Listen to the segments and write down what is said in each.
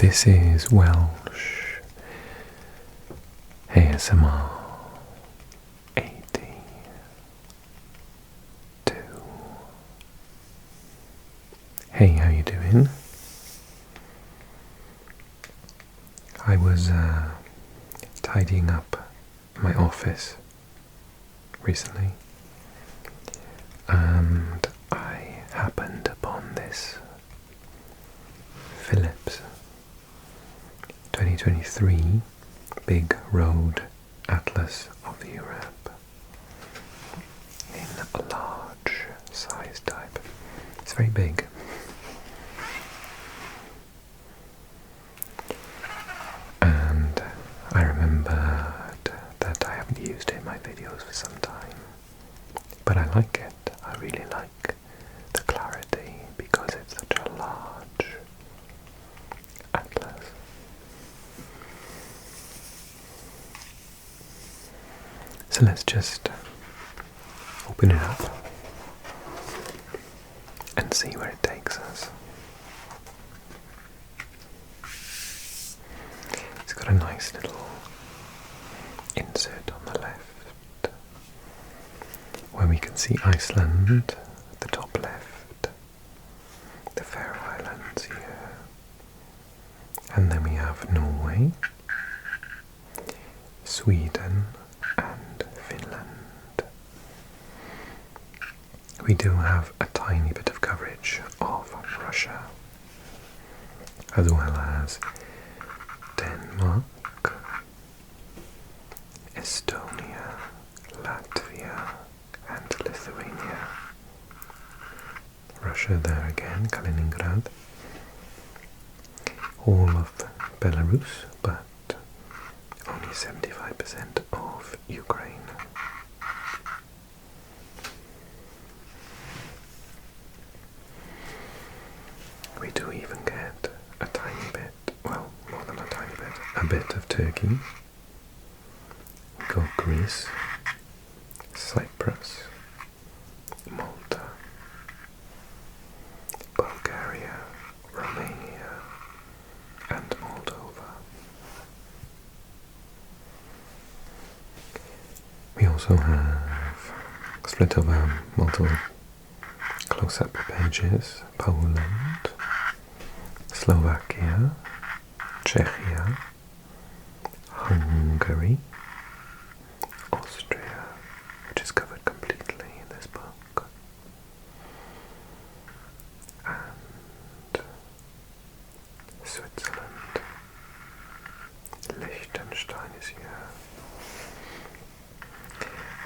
This is Welsh ASMR 82. Hey, how you doing? I was tidying up my office recently, and I happened upon this Philips 2023 Big Road Atlas of Europe in a large size type. It's very big. And I remembered that I haven't used it in my videos for some time, but I like it. I really like the clarity because it's such a large atlas. So let's just open it up and see where it takes us. It's got a nice little insert on the left where we can see Iceland at the top left, the Faroe Islands here, and then we have Norway, Sweden and Finland. We do have a tiny bit of coverage of Russia, as well as Denmark, Estonia, Latvia and Lithuania. Russia there again, Kaliningrad. All of Belarus, but only 75% of Ukraine. We do even get a tiny bit, well, more than a tiny bit, a bit of Turkey. We got Greece, Cyprus, Malta, Bulgaria, Romania and Moldova. We also have, split over multiple close-up pages, Poland, Slovakia, Czechia, Hungary, Austria, which is covered completely in this book, and Switzerland, Liechtenstein is here,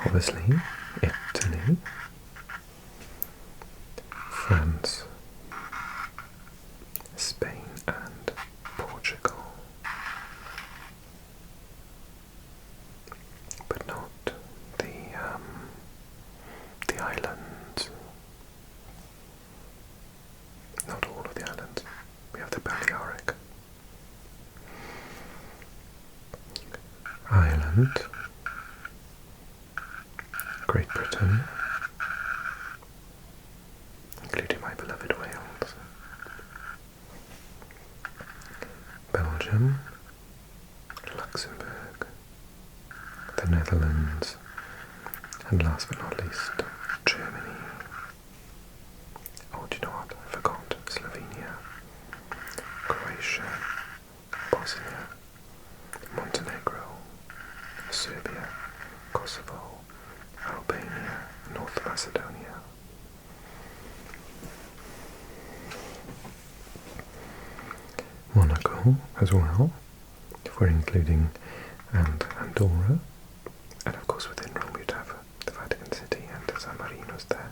obviously Italy, France, Spain and Portugal, but not the islands. Not all of the islands. We have the Balearic Ireland, Great Britain, including my beloved Wales, Belgium, Luxembourg, the Netherlands, and last but not least, Germany. Oh, do you know what? I forgot. Slovenia, Croatia, Bosnia, Montenegro, Serbia, Kosovo, Albania, North Macedonia. Monaco as well, if we're including, and Andorra, and of course within Rome you'd have the Vatican City and San Marino's there.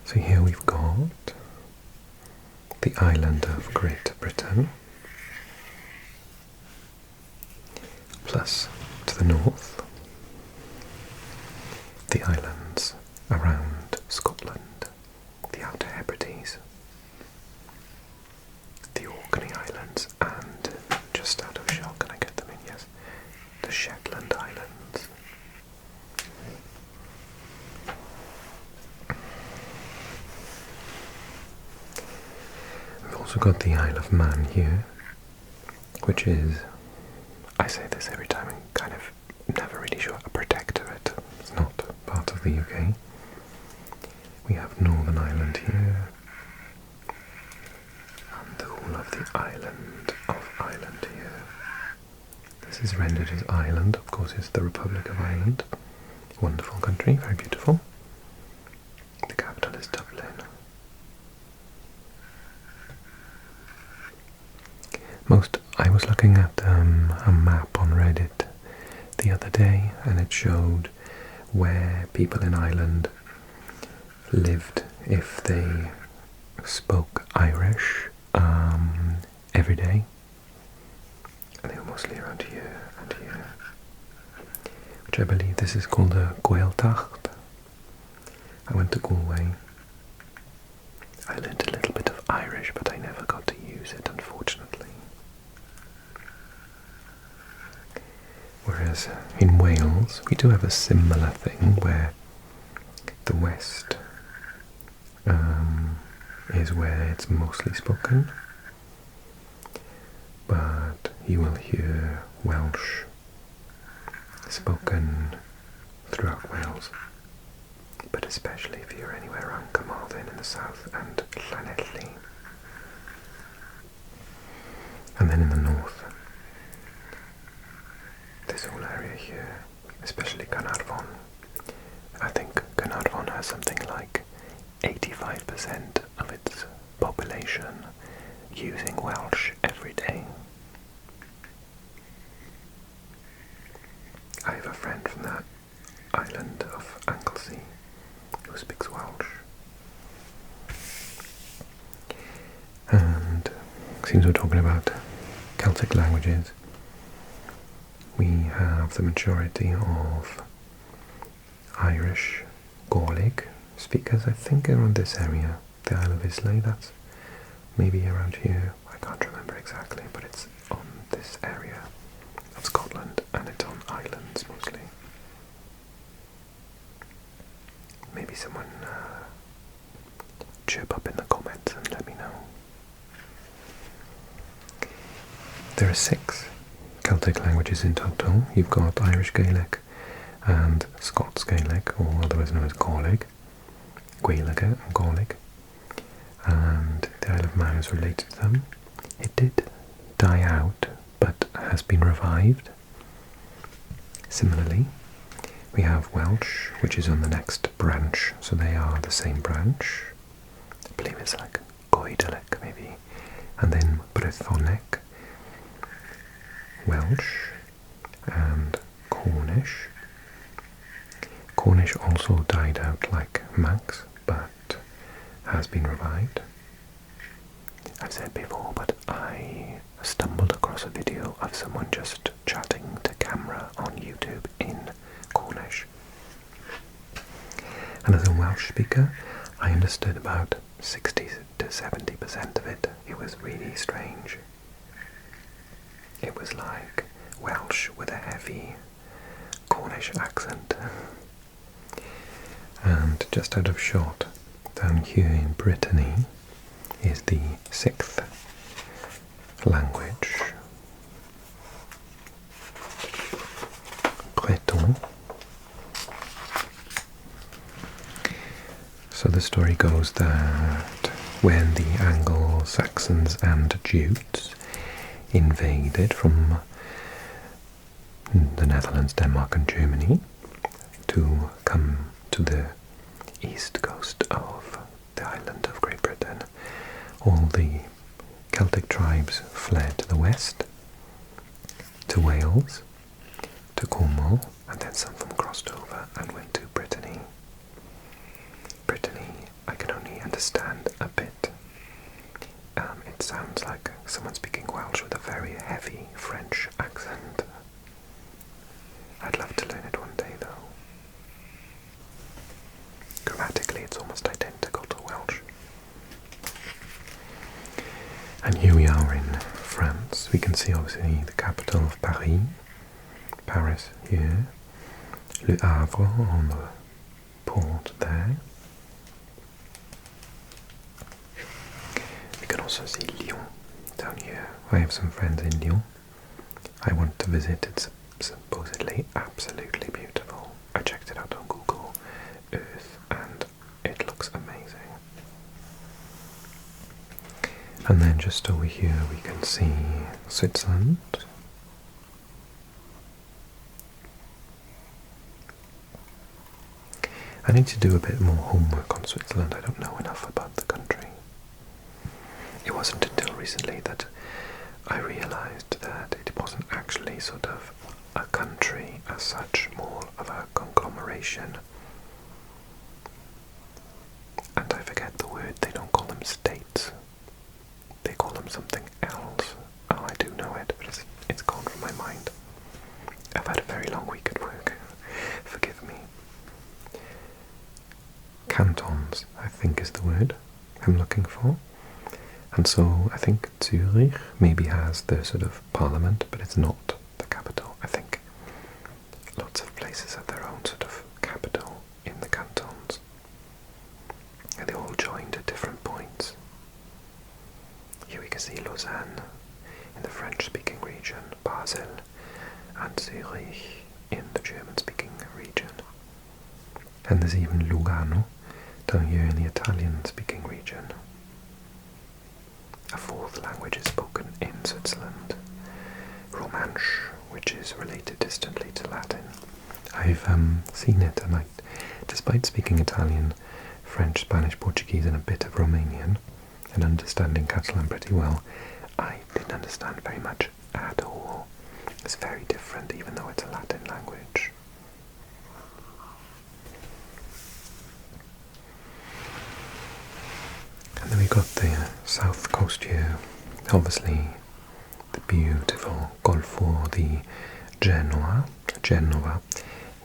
So here we've got the island of Great Britain, plus to the north the islands around Scotland, the Outer Hebrides, the Orkney Islands and also got the Isle of Man here, which is, I say this every time, I'm kind of never really sure, a protectorate. It's not part of the UK. We have Northern Ireland here, and the whole of the island of Ireland here. This is rendered as Ireland, of course it's the Republic of Ireland. Wonderful country, very beautiful. The capital is Dublin. I was looking at a map on Reddit the other day, and it showed where people in Ireland lived if they spoke Irish every day. And they were mostly around here and here, which I believe this is called a Gaeltacht. I went to Galway. I learned a little bit of Irish, but I never got to use it, unfortunately. Whereas in Wales, we do have a similar thing where the west is where it's mostly spoken, but you will hear Welsh spoken throughout Wales, but especially if you're anywhere around Carmarthen in the south and Llanelli. And then in the north, this whole area here, especially Carnarvon. I think Carnarvon has something like 85% of its population using Welsh every day. I have a friend from that island of Anglesey who speaks Welsh. And since we're talking about Celtic languages, we have the majority of Irish Gaelic speakers, I think, around this area. The Isle of Islay, that's maybe around here. I can't remember exactly, but it's on this area of Scotland, and it's on islands mostly. Maybe someone chirp up in the comments and let me know. There are 6 Celtic languages in total. You've got Irish Gaelic and Scots Gaelic, or otherwise known as Gaelic, Gaeilge and Gaelic, and the Isle of Man is related to them. It did die out, but has been revived. Similarly, we have Welsh, which is on the next branch, so they are the same branch. I believe it's like Goidelic maybe, and then Brythonic, Welsh, and Cornish. Cornish also died out like Manx, but has been revived. I've said before, but I stumbled across a video of someone just chatting to camera on YouTube in Cornish. And as a Welsh speaker, I understood about 60 to 70% of it. It was really strange. It was like Welsh with a heavy Cornish accent. And just out of shot, down here in Brittany, is the 6th language, Breton. So the story goes that when the Anglo-Saxons and Jutes invaded from the Netherlands, Denmark and Germany to come to the east coast of the island of Great Britain, all the Celtic tribes fled to the west, to Wales, to Cornwall, and then some of them crossed over and went to Brittany. Brittany, I can only understand a bit. It sounds like someone speaking Welsh with a very heavy French accent. I'd love to learn it one day though. Grammatically it's almost identical to Welsh. And here we are in France. We can see obviously the capital of Paris here, Le Havre on the port there. We can also see I have some friends in Lyon. I want to visit. It's supposedly absolutely beautiful. I checked it out on Google Earth and it looks amazing. And then just over here we can see Switzerland. I need to do a bit more homework on Switzerland. I don't know enough about the country. It wasn't until recently that I realized that it wasn't actually sort of a country as such, more of a conglomeration. And I forget the word, they don't call them states. They call them something else. Oh, I do know it, but it's gone from my mind. I've had a very long week at work. Forgive me. Cantons, I think, is the word I'm looking for. And so I think Zurich maybe has the sort of parliament, but it's not the capital. I think lots of places have their own sort of capital in the cantons. And they all joined at different points. Here we can see Lausanne in the French-speaking region, Basel, and Zurich in the German-speaking region. And there's even Lugano down here in the Italian-speaking region. A fourth language is spoken in Switzerland, Romansh, which is related distantly to Latin. I've seen it, and despite speaking Italian, French, Spanish, Portuguese, and a bit of Romanian, and understanding Catalan pretty well, I didn't understand very much at all. It's very different, even though it's a Latin language. And then we got the south coast here, obviously the beautiful Golfo di Genova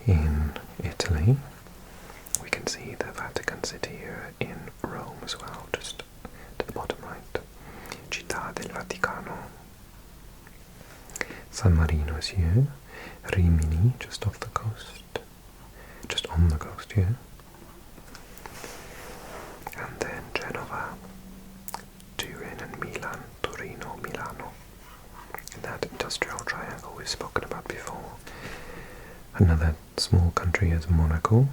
in Italy. We can see the Vatican City here in Rome as well, just to the bottom right. Città del Vaticano. San Marino is here. Rimini, just off the coast. Just on the coast here. And then Genova, Turin and Milan, Torino, Milano. And that industrial triangle we've spoken about before. Another small country is Monaco.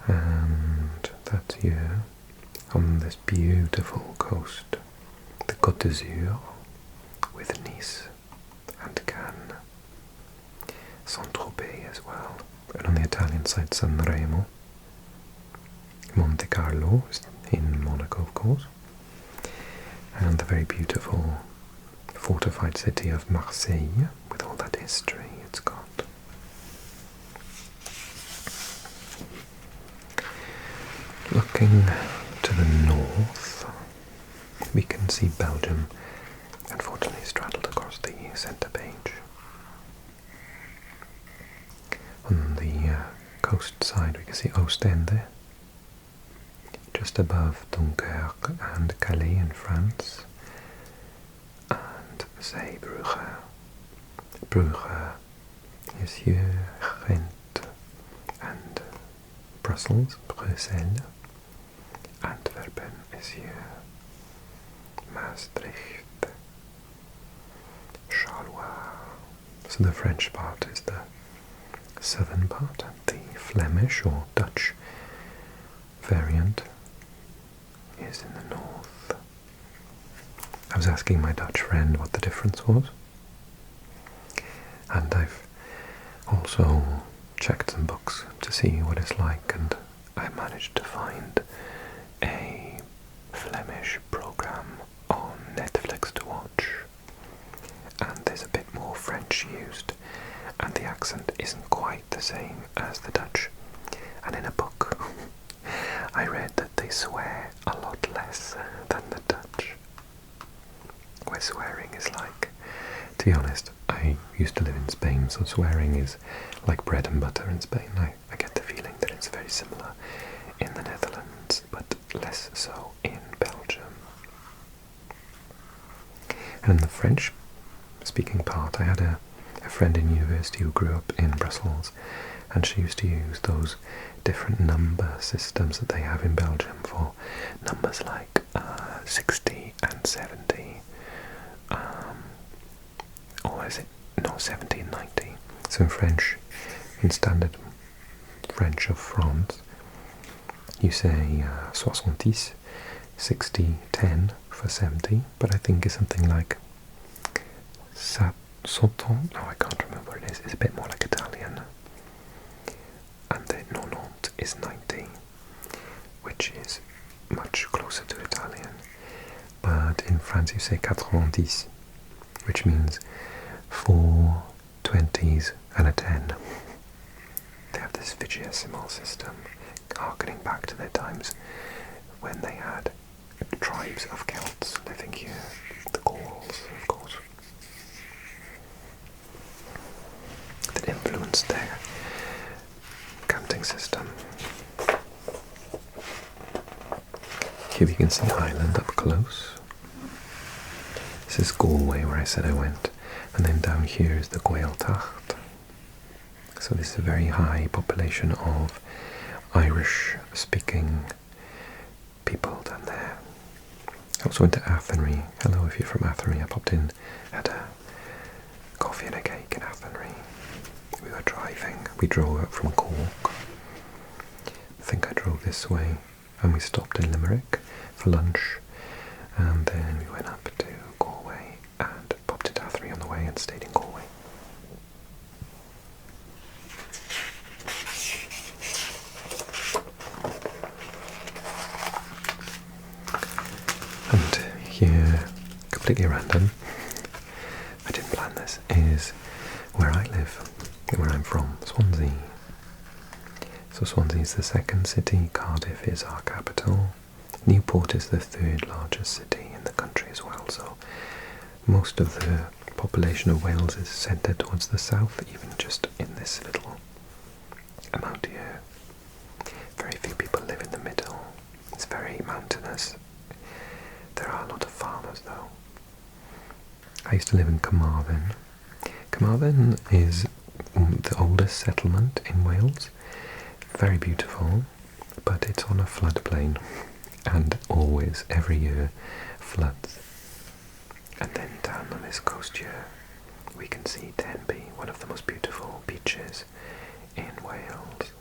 And that's here on this beautiful coast, the Côte d'Azur, with Nice and Cannes. Saint-Tropez as well. And on the Italian side, Sanremo. Monte Carlo in Monaco, of course, and the very beautiful fortified city of Marseille with all that history it's got. Looking to the north, we can see Belgium, unfortunately straddled across the centre page. On the coast side, we can see Ostende, just above Dunkirk and Calais in France, and Zeebrugge. Brugge is here, Ghent and Brussels, Antwerpen is here, Maastricht, Charleroi. So the French part is the southern part, and the Flemish or Dutch variant is in the north. I was asking my Dutch friend what the difference was, and I've also checked some books to see what it's like, and I managed to find a Flemish program on Netflix to watch, and there's a bit more French used, and the accent isn't quite the same as the Dutch. And in a book I read that they swear a lot less than the Dutch, where swearing is like, to be honest, I used to live in Spain, so swearing is like bread and butter in Spain. I get the feeling that it's very similar in the Netherlands, but less so in Belgium. And in the French speaking part, I had a friend in university who grew up in Brussels, and she used to use those different number systems that they have in Belgium for numbers like 60 and 70, or is it, no, 70 and 90. So in French, in standard French of France, you say 70, 60, 10 for 70, but I think it's something like Soton, no, I can't remember what it is. It's a bit more like Italian. And then 90 is 90, which is much closer to Italian. But in France you say 90, which means 4 20s and a 10. They have this vigesimal system, harkening back to their times when they had tribes of Celts. I think here, the Gauls, of course, that influenced their counting system. Here we can see Ireland up close. This is Galway, where I said I went, and then down here is the Gaeltacht. So this is a very high population of Irish-speaking people down there. I also went to Athenry. Hello, if you're from Athenry. I popped in, had a coffee and a cake in Athenry. We were driving. We drove up from Cork. I think I drove this way, and we stopped in Limerick for lunch, and then we went up to Galway and popped into Athenry on the way and stayed in Galway. And here, completely random, I didn't plan this, is where I live, where I'm from, Swansea. So Swansea is the second city, Cardiff is our capital, Newport is the third largest city in the country as well, so most of the population of Wales is centred towards the south, even just in this little amount here. Very few people live in the middle, it's very mountainous. There are a lot of farmers though. I used to live in Carmarthen. Carmarthen is the oldest settlement in Wales. Very beautiful, but it's on a floodplain and always, every year, floods. And then down on this coast here, we can see Tenby, one of the most beautiful beaches in Wales.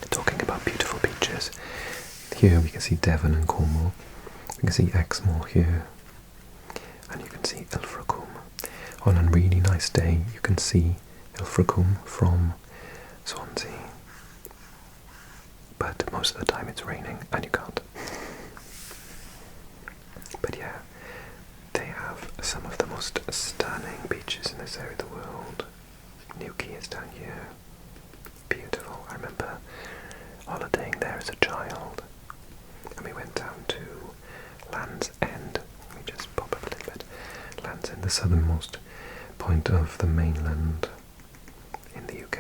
Talking about beautiful beaches, here we can see Devon and Cornwall. We can see Exmoor here, and you can see Ilfracombe. On a really nice day, you can see Ilfracombe from Swansea, but most of the time it's raining and you can't. But yeah, they have some of the most stunning beaches in this area of the world. Newquay is down here. Beautiful. I remember holidaying there as a child, and we went down to Land's End. Let me just pop up a little bit. Land's End, the southernmost point of the mainland in the UK.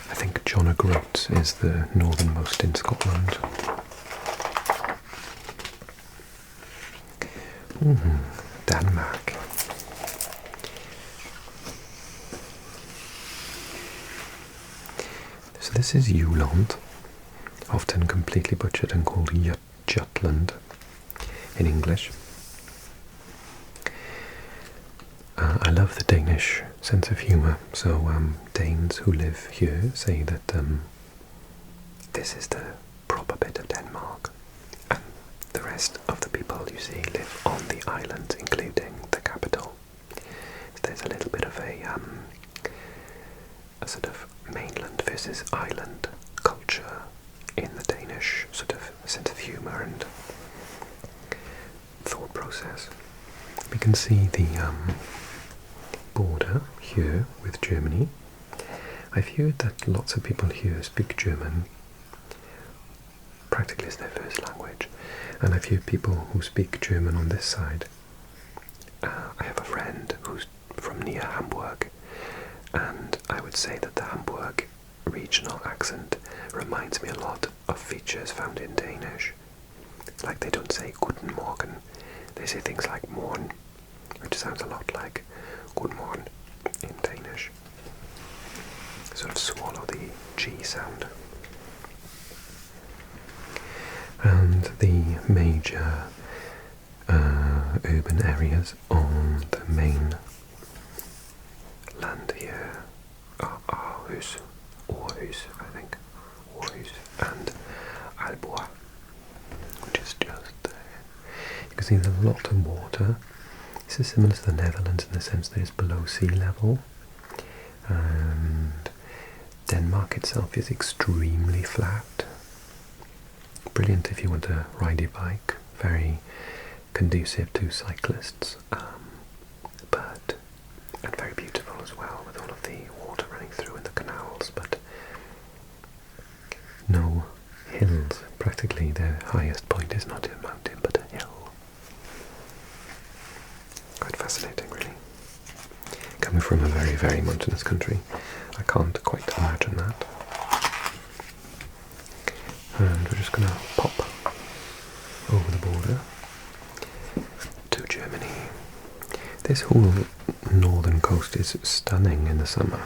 I think John O'Groats is the northernmost in Scotland. Denmark. So this is Jutland, often completely butchered and called Jutland in English. I love the Danish sense of humour, so Danes who live here say that this is the proper bit of Denmark, and the rest of the people you see live on the island, including the capital. So there's a little bit of a sort of mainland versus island culture in the Danish sort of sense of humour and thought process. We can see the border here with Germany. I've heard that lots of people here speak German practically as their first language, and I've heard people who speak German on this side. I have a friend who's from near Hamburg, and I would say that the Hamburg regional accent reminds me a lot of features found in Danish. Like they don't don't say Guten Morgen. They say things like morgen, which sounds a lot like Guten Morgen in Danish. Sort of swallow the G sound. And the major urban areas on the main land here are Aarhus, I think, Aarhus and Alboa, which is just there. You can see there's a lot of water. This is similar to the Netherlands in the sense that it's below sea level, and Denmark itself is extremely flat. Brilliant if you want to ride your bike, very conducive to cyclists, and very beautiful as well, with all of the water running through in the canals, but no hills. Practically the highest point is not a mountain but a hill. Quite fascinating, really. Coming from a very, very mountainous country, I can't quite imagine that. And we're just going to pop over the border to Germany. This whole northern coast is stunning in the summer.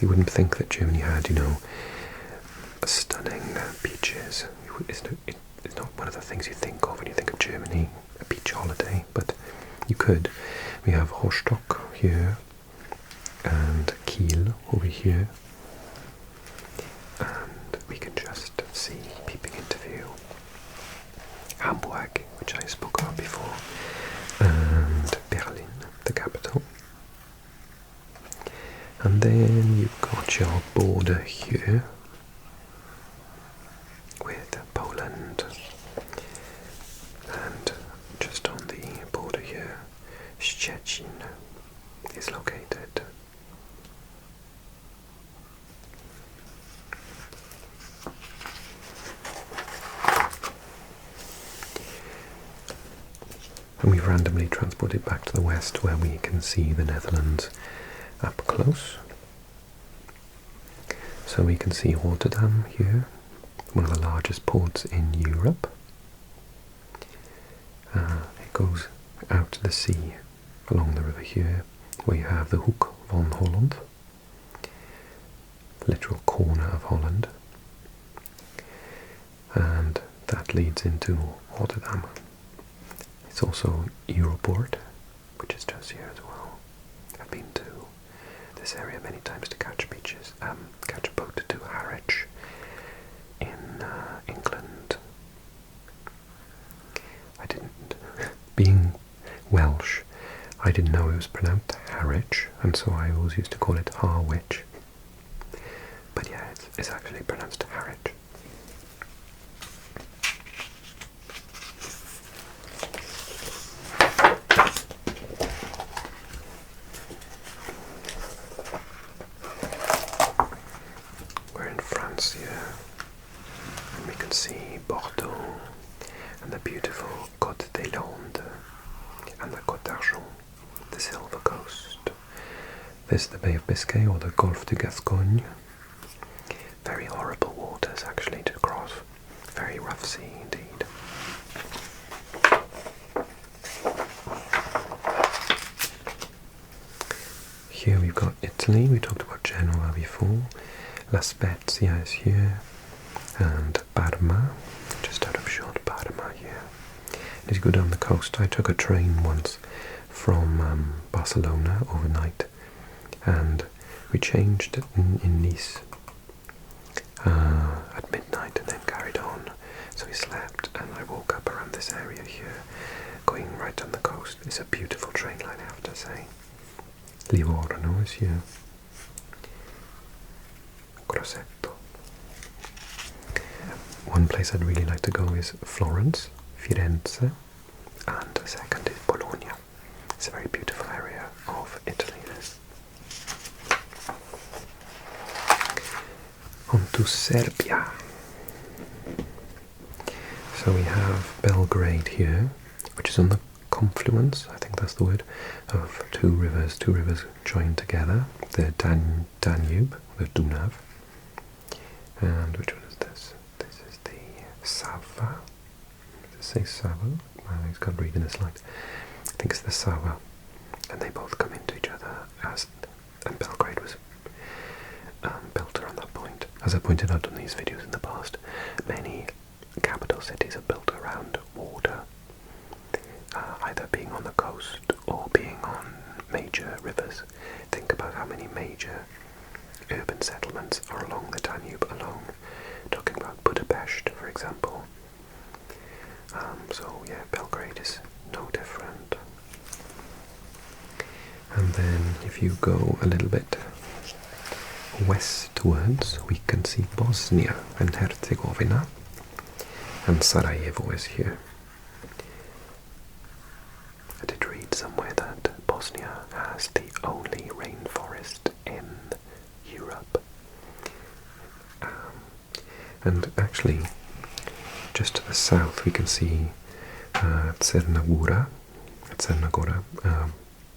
You wouldn't think that Germany had, stunning beaches. It's not one of the things you think of when you think of Germany, a beach holiday, but you could. We have Rostock here, and Kiel over here, and we can just see, peeping into view, Hamburg, which I spoke about before, and Berlin, the capital. And then you've got your border here with Poland, and just on the border here, Szczecin is located. And we've randomly transported back to the west, where we can see the Netherlands up close. So we can see Rotterdam here, one of the largest ports in Europe. It goes out to the sea along the river here, where you have the Hoek van Holland, literal corner of Holland, and that leads into Rotterdam. It's also Europort, which is just here as well. I've been to this area many times to catch catch a boat to Harwich in England. I didn't, being Welsh, I didn't know it was pronounced Harwich, and so I always used to call it Harwich. But yeah, it's actually pronounced Harwich. Here, and we can see Bordeaux and the beautiful Côte des Landes and the Côte d'Argent, the Silver Coast. There's the Bay of Biscay, or the Golfe de Gascogne. Very horrible waters actually to cross. Very rough sea indeed. Here we've got Italy. We talked about Genoa before. La Spezia is here, and Parma, just out of shot, Parma here. And as you go down the coast, I took a train once from Barcelona overnight, and we changed in Nice at midnight and then carried on. So we slept, and I woke up around this area here, going right down the coast. It's a beautiful train line, I have to say. Livorno is here. Grosseto. One place I'd really like to go is Florence, Firenze, and the second is Bologna. It's a very beautiful area of Italy, this. On to Serbia. So we have Belgrade here, which is on the confluence, I think that's the word, of two rivers joined together, the Danube, the Dunav. And which one is this? This is the Sava. The say Sava. Well, I can't read in the slide. I think it's the Sava. And they both come into each other, and Belgrade was built around that point. As I pointed out on these videos in the past, many capital cities are built around water, either being on the coast or being on major rivers. Think about how many major urban settlements are along the Danube alone. Talking about Budapest, for example. So yeah, Belgrade is no different. And then if you go a little bit westwards, we can see Bosnia and Herzegovina, and Sarajevo is here. I did read somewhere that Bosnia has the only rainforest in Europe. And actually, just to the south we can see Crna Gora,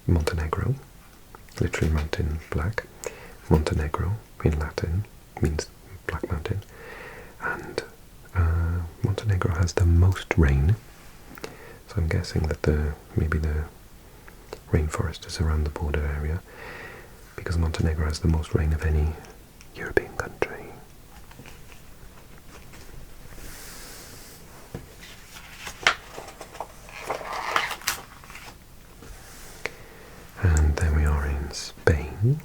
Montenegro, literally mountain black. Montenegro in Latin means black mountain, and Montenegro has the most rain, so I'm guessing that maybe the rainforest is around the border area, because Montenegro has the most rain of any European country. And then we are in Spain.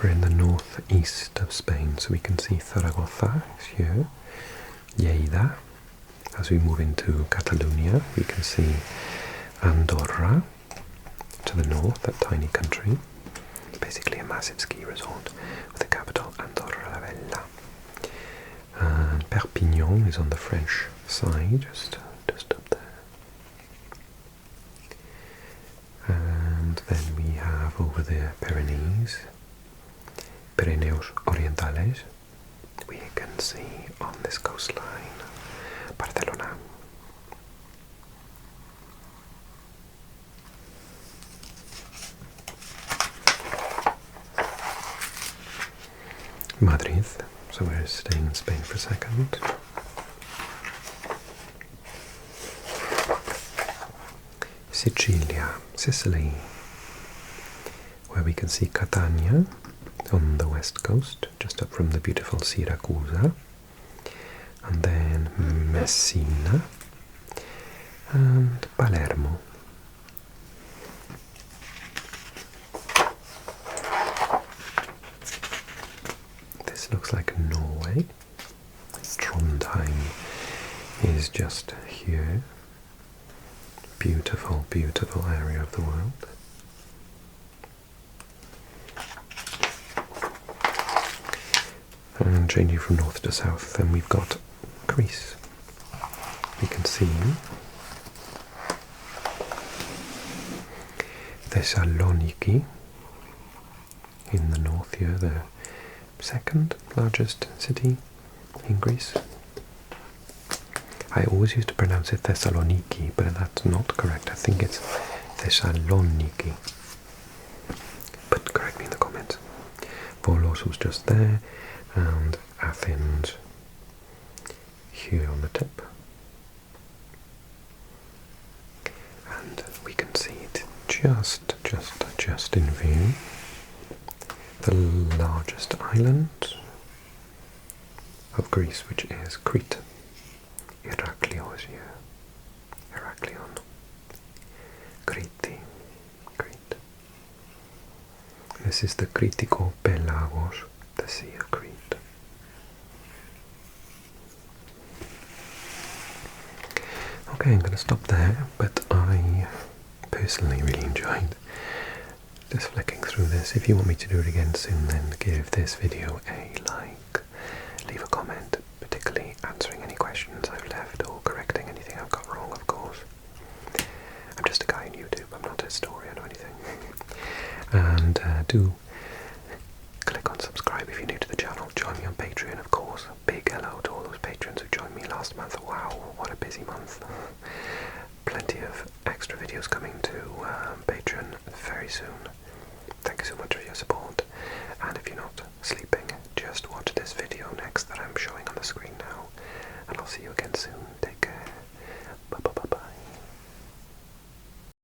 We're in the northeast of Spain, so we can see Zaragoza is here, Lleida. As we move into Catalonia, we can see Andorra to the north, that tiny country. Basically a massive ski resort with the capital Andorra la Vella. And Perpignan is on the French side, just up there. And then we have over the Pyrenees, Pirineos Orientales. We can see on this coastline Barcelona. Madrid, so we're staying in Spain for a second. Sicily, where we can see Catania on the west coast, just up from the beautiful Siracusa, and then Messina and Palermo. This looks like Norway. Trondheim is just here. Beautiful, beautiful area of the world. And changing from north to south, then we've got Greece. We can see Thessaloniki in the north here, the second largest city in Greece. I always used to pronounce it Thessaloniki, but that's not correct. I think it's Thessaloniki. But correct me in the comments. Volos was just there, and Athens here on the tip. And we can see it just in view. The largest island of Greece, which is Crete. Heraklion is here. Heraklion. Crete. This is the Critico Pelagos, the Sea of Crete. Okay, I'm going to stop there, but I personally really enjoyed just flicking through this. If you want me to do it again soon, then give this video a like, leave a comment, particularly answering any questions I've left or correcting anything I've got wrong, of course. I'm just a guy on YouTube, I'm not a historian or anything. And do click on subscribe if you're new to the channel. Join me on Patreon, of course. Big hello to all those patrons who joined me last month. Wow, what a busy month. Plenty of extra videos coming to Patreon very soon. Thank you so much for your support. And if you're not sleeping, just watch this video next that I'm showing on the screen now. And I'll see you again soon.